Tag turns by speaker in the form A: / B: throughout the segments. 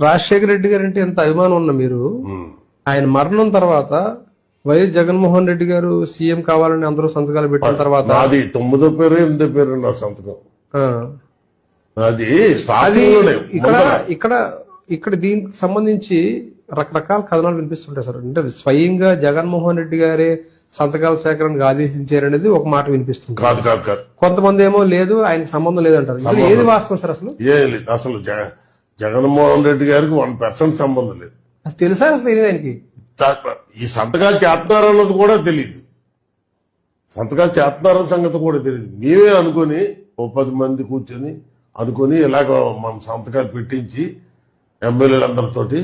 A: రాజశేఖర రెడ్డి గారు అంటే ఎంత అభిమానం ఉన్న మీరు ఆయన మరణం తర్వాత వైఎస్ జగన్మోహన్ రెడ్డి గారు సీఎం కావాలని అందరూ సంతకాలు పెట్టిన తర్వాత
B: అది 9వ పేరు 8వ పేరు నా సంతకం. అది
A: ఇక్కడ ఇక్కడ ఇక్కడ దీనికి సంబంధించి రకరకాల కథనాలు వినిపిస్తుంటాయి సార్. అంటే స్వయంగా జగన్మోహన్ రెడ్డి గారే సంతకాల సేకరణకు ఆదేశించారనేది ఒక మాట వినిపిస్తుంది.
B: కాదు కాదు కాదు
A: కొంతమంది ఏమో లేదు, ఆయనకు సంబంధం లేదంటారు. ఏది వాస్తవం సార్? అసలు
B: అసలు జగన్మోహన్ రెడ్డి గారికి 1% సంబంధం లేదు.
A: తెలుసా తెలియదు ఆయనకి?
B: ఈ సంతకాలు చేస్తున్నారన్నది కూడా తెలియదు. సంతకాలు చేస్తున్నారన్న సంగతి కూడా తెలియదు. మేమే అనుకుని ఓ 10 మంది కూర్చొని అనుకుని ఇలాగ మనం సంతకాలు పెట్టించి ఎమ్మెల్యేలందరితోటి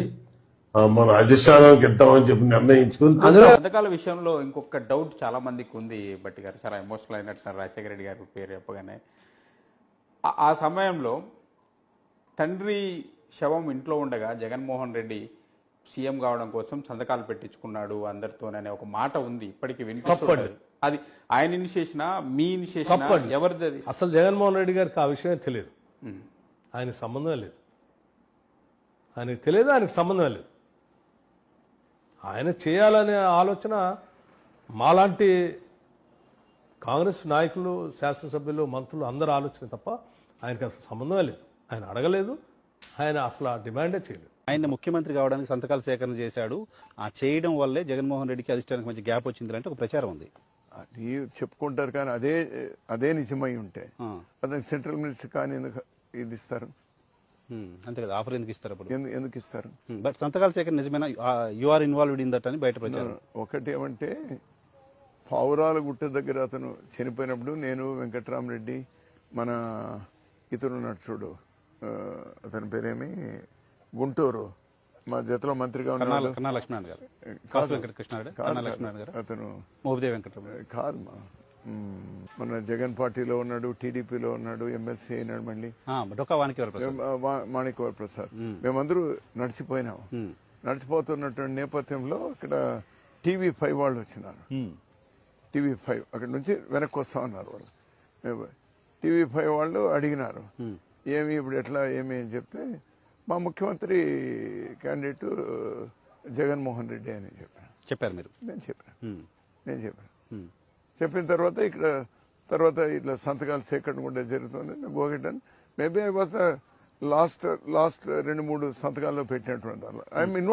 B: మన అధిష్టానానికి ఇద్దామని చెప్పి నిర్ణయించుకుని.
C: పథకాల విషయంలో ఇంకొక డౌట్ చాలా మందికి ఉంది. బట్టి గారు చాలా ఎమోషనల్ అయినట్టున్నారు రాజశేఖర రెడ్డి గారి పేరు చెప్పగానే. ఆ సమయంలో తండ్రి శవం ఇంట్లో ఉండగా జగన్మోహన్ రెడ్డి సీఎం కావడం కోసం సంతకాలు పెట్టించుకున్నాడు అందరితోననే ఒక మాట ఉంది, ఇప్పటికీ వినిపిస్తుంది. అది ఆయన ఇనిషియేషనా, మీ ఇనిషియేషనా, ఎవరిది అది?
D: అసలు జగన్మోహన్ రెడ్డి గారికి ఆ విషయం తెలియదు. ఆయనకు సంబంధం లేదు. ఆయనకు తెలియదు, ఆయనకు సంబంధం లేదు. ఆయన చేయాలనే ఆలోచన మాలాంటి కాంగ్రెస్ నాయకులు, శాసనసభ్యులు, మంత్రులు అందరూ ఆలోచన తప్ప ఆయనకు అసలు సంబంధమే లేదు. ఆయన అడగలేదు, ఆయన అసలు ఆ డిమాండే చేయలేదు.
E: ఆయన ముఖ్యమంత్రి కావడానికి సంతకాల సేకరణ చేశాడు. ఆ చేయడం వల్లే జగన్మోహన్ రెడ్డికి అధిష్టానికి మంచి గ్యాప్ వచ్చింది అంటే ఒక ప్రచారం ఉంది.
F: అది చెప్పుకుంటారు, కానీ అదే నిజమై ఉంటే అతనికి సెంట్రల్ మినిస్టర్ కానీ ఇది ఇస్తారు?
E: అంతే కదా, ఆఫర్ ఎందుకు ఇస్తారు?
F: ఎందుకు ఇస్తారు?
E: బట్ సంతకాల సేకరణ నిజమేనా? You are involved in that అని బయట ప్రచారం.
F: ఒకటి ఏమంటే, పావురాల గుట్ట దగ్గర అతను చనిపోయినప్పుడు నేను, వెంకట్రామరెడ్డి, మన ఇతను ఉన్నాడు చూడు, అతని పేరేమి, గుంటూరు మా జతలో మంత్రిగా ఉన్నాడు,
E: కన్నా లక్ష్మణ్ గారు,
F: అతను
E: మోపిదేవి వెంకటరామ
F: కాదు, మన జగన్ పార్టీలో ఉన్నాడు, టీడీపీలో ఉన్నాడు, ఎమ్మెల్సీ అయినాడు, మళ్ళీ మాణిక్య ప్రసాద్. మేమందరూ నడిచిపోయినాము. నడిచిపోతున్నటువంటి నేపథ్యంలో ఇక్కడ TV5 వాళ్ళు వచ్చినారు. TV5 అక్కడ నుంచి వెనక్కి వస్తా ఉన్నారు వాళ్ళు. TV5 వాళ్ళు అడిగినారు, ఏమి ఇప్పుడు ఎట్లా ఏమి అని చెప్తే, మా ముఖ్యమంత్రి క్యాండిడేట్ జగన్మోహన్ రెడ్డి అని
E: చెప్పారు మీరు?
F: నేను చెప్పాను. చెప్పిన తర్వాత ఇట్లా సంతకాలు సేకరణ కూడా జరుగుతుంది. గోగెటన్ మేబీ ఐ వాజ్ లాస్ట్ 2-3 సంతకాల్లో పెట్టినటువంటి ఐఎమ్ ఇన్వాల్వ్.